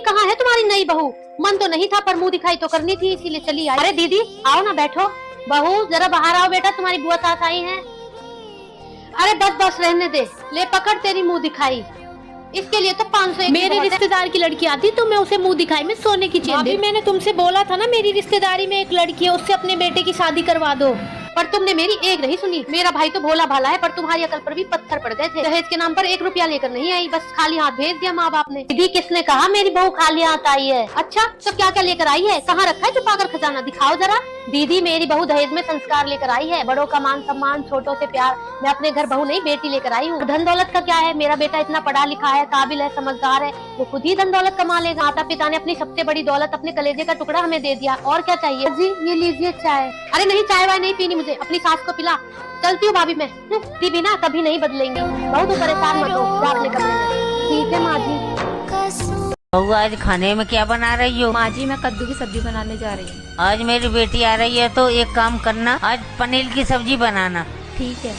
कहाँ है तुम्हारी नई बहू? मन तो नहीं था पर मुंह दिखाई तो करनी थी, इसीलिए चली आई। अरे दीदी आओ ना, बैठो। बहू जरा बाहर आओ बेटा, तुम्हारी बुआ सास आई है। अरे बस बस रहने दे, ले पकड़ तेरी मुंह दिखाई। इसके लिए तो 500 मेरे रिश्तेदार की लड़की आती तो मैं उसे मुंह दिखाई में सोने की चेन दे। मैंने तुमसे बोला था ना, मेरी रिश्तेदारी में एक लड़की है, उससे अपने बेटे की शादी करवा दो। पर तुमने मेरी एक नहीं सुनी। मेरा भाई तो भोला भाला है, पर तुम्हारी अकल पर भी पत्थर पड़ गए थे। दहेज के नाम पर 1 रुपया लेकर नहीं आई, बस खाली हाथ भेज दिया माँ बाप ने। दीदी किसने कहा मेरी बहू खाली हाथ आई है? अच्छा तो क्या क्या लेकर आई है? कहाँ रखा है छुपाकर खजाना? दिखाओ जरा। दीदी मेरी बहू दहेज में संस्कार लेकर आई है, बड़ों का मान सम्मान, छोटों से प्यार। मैं अपने घर बहू नहीं बेटी लेकर आई हूँ। धन दौलत का क्या है? मेरा बेटा इतना पढ़ा लिखा है, काबिल है, समझदार है, वो खुद ही धन दौलत कमा लेगा। माता पिता ने अपनी सबसे बड़ी दौलत अपने कलेजे का टुकड़ा हमें दे दिया, और क्या चाहिए? जी ये लीजिए चाय। अरे नहीं, चाय वाय नहीं पीनी मुझे, अपनी सास को पिला। चलती हूँ भाभी मैं। दी बिना कभी नहीं बदलेंगी। बहुत परेशान मत हो अपने कमरे में। ठीक है माँ जी। बहू आज खाने में क्या बना रही हो? माँ जी मैं कद्दू की सब्जी बनाने जा रही हूँ। आज मेरी बेटी आ रही है तो एक काम करना, आज पनीर की सब्जी बनाना। ठीक है।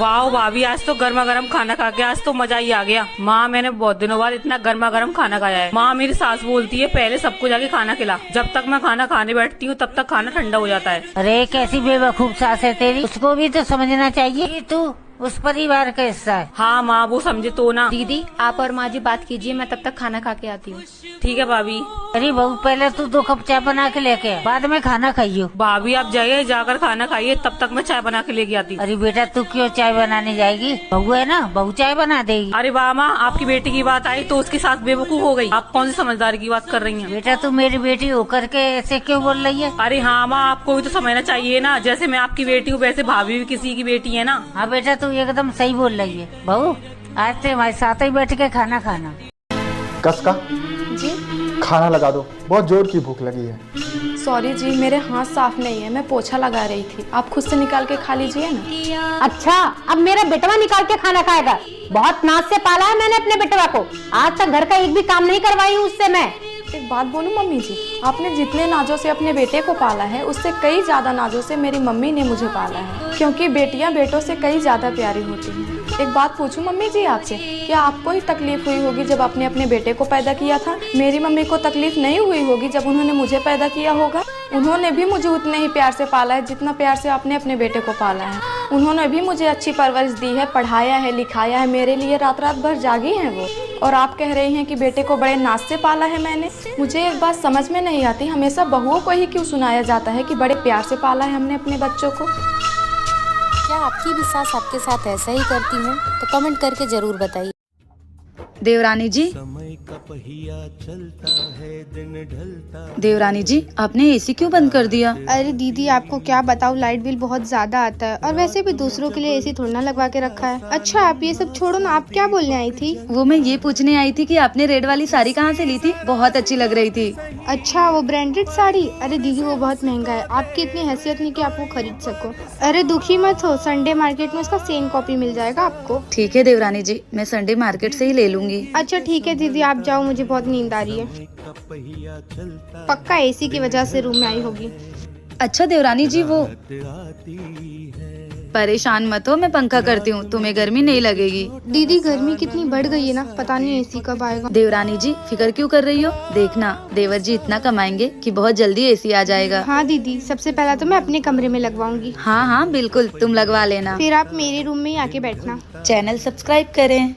वाह भाभी, आज तो गर्मा गर्म खाना खा के आज तो मजा ही आ गया। माँ मैंने बहुत दिनों बाद इतना गर्मा गर्म खाना खाया है। माँ मेरी सास बोलती है पहले सबको जाके खाना खिला, जब तक मैं खाना खाने बैठती हूँ तब तक खाना ठंडा हो जाता है। अरे कैसी बेवकूफ सास है तेरी, उसको भी तो समझना चाहिए, तू उस परिवार का हिस्सा है। हाँ माँ वो समझे तो ना। दीदी आप और माँ जी बात कीजिए, मैं तब तक खाना खा के आती हूँ। ठीक है भाभी। अरे बहू पहले तू 2 कप चाय बना के लेके आ, बाद में खाना खाइयो। भाभी आप जाइए, जाकर खाना खाइए, तब तक मैं चाय बना के लेके आती हूँ। अरे बेटा तू क्यों चाय बनाने जाएगी? बहू है ना, बहू चाय बना देगी। अरे वाह माँ, आपकी बेटी की बात आई तो उसके साथ बेवकूफ हो गई। आप कौन सी समझदारी की बात कर रही हैं? बेटा तू मेरी बेटी होकर के ऐसे क्यों बोल रही है? अरे हाँ माँ, आपको भी तो समझना चाहिए ना, जैसे मैं आपकी बेटी हूँ वैसे भाभी भी किसी की बेटी है ना। हाँ बेटा तू एकदम सही बोल रही है। बहू आज से हमारे साथ ही बैठ के खाना खाना। कसका जी खाना लगा दो, बहुत जोर की भूख लगी है। सॉरी जी, मेरे हाथ साफ नहीं है, मैं पोछा लगा रही थी। आप खुद से निकाल के खा लीजिए ना। अच्छा अब मेरा बेटवा निकाल के खाना खाएगा? बहुत नाज से पाला है मैंने अपने बेटवा को, आज तक घर का एक भी काम नहीं करवाई हूँ उससे मैं। एक बात बोलूं मम्मी जी, आपने जितने नाजों से अपने बेटे को पाला है उससे कई ज्यादा नाजों से मेरी मम्मी ने मुझे पाला है, क्योंकि बेटियां बेटों से कई ज्यादा प्यारी होती हैं। एक बात पूछूं मम्मी जी आपसे, क्या आपको ही तकलीफ हुई होगी जब आपने अपने बेटे को पैदा किया था? मेरी मम्मी को तकलीफ नहीं हुई होगी जब उन्होंने मुझे पैदा किया होगा? उन्होंने भी मुझे उतने ही प्यार से पाला है जितना प्यार से आपने अपने बेटे को पाला है। उन्होंने भी मुझे अच्छी परवरिश दी है, पढ़ाया है, लिखाया है, मेरे लिए रात रात भर जागी हैं वो। और आप कह रही हैं कि बेटे को बड़े नाज से पाला है मैंने। मुझे एक बात समझ में नहीं आती, हमेशा बहुओं को ही क्यों सुनाया जाता है कि बड़े प्यार से पाला है हमने अपने बच्चों को। क्या आपकी भी सास आपके साथ ऐसा ही करती हैं? तो कमेंट करके जरूर बताइए। देवरानी जी, देवरानी जी आपने एसी क्यों बंद कर दिया? अरे दीदी आपको क्या बताऊँ, लाइट बिल बहुत ज्यादा आता है, और वैसे भी दूसरों के लिए एसी थोड़ा ना लगवा के रखा है। अच्छा आप ये सब छोड़ो ना, आप क्या बोलने आई थी? वो मैं ये पूछने आई थी कि आपने रेड वाली साड़ी कहाँ से ली थी? बहुत अच्छी लग रही थी। अच्छा वो ब्रांडेड साड़ी? अरे दीदी वो बहुत महंगा है, आपकी इतनी हैसियत नहीं कि आप वो खरीद सको। अरे दुखी मत हो, संडे मार्केट में उसका सेम कॉपी मिल जाएगा आपको। ठीक है देवरानी जी, मैं संडे मार्केट से ही ले लूंगी। अच्छा ठीक है दीदी आप जाओ, मुझे बहुत नींद आ रही है। पक्का एसी की वजह से रूम में आई होगी। अच्छा देवरानी जी, वो परेशान मत हो, मैं पंखा करती हूँ, तुम्हें गर्मी नहीं लगेगी। दीदी गर्मी कितनी बढ़ गई है ना, पता नहीं एसी कब आएगा। देवरानी जी फिक्र क्यों कर रही हो? देखना देवर जी इतना कमाएंगे कि बहुत जल्दी एसी आ जाएगा। हाँ दीदी, सबसे पहला तो मैं अपने कमरे में लगवाऊंगी। हाँ हाँ बिल्कुल, तुम लगवा लेना। फिर आप मेरे रूम में ही आके बैठना। चैनल सब्सक्राइब करें।